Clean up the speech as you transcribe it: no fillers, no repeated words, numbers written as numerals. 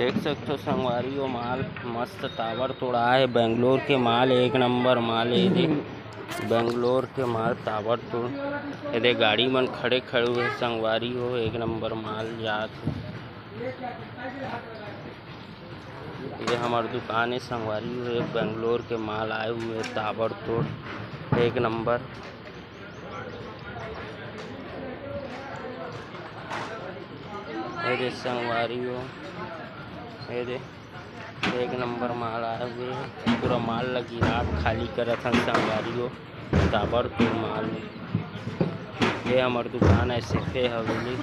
देख सकते हो संगवारी माल मस्त टावर तोड़ा है। बेंगलोर के माल एक नंबर माल है। ये बेंगलोर के माल टावर तोड़ ये गाड़ी मन खड़े खड़े हुए संगवारी हो एक नंबर माल जात। ये हमार दुकान है संगवारी हो। बेंगलोर के माल आए हुए टावर तोड़ एक नंबर। ये संगवारी हो ये एक नंबर माल आए हुए हैं। पूरा माल लगी रात खाली करत हन संगवारी हो टावर तोड़ माल। ये हमार दुकान है सिर्फ हवेली।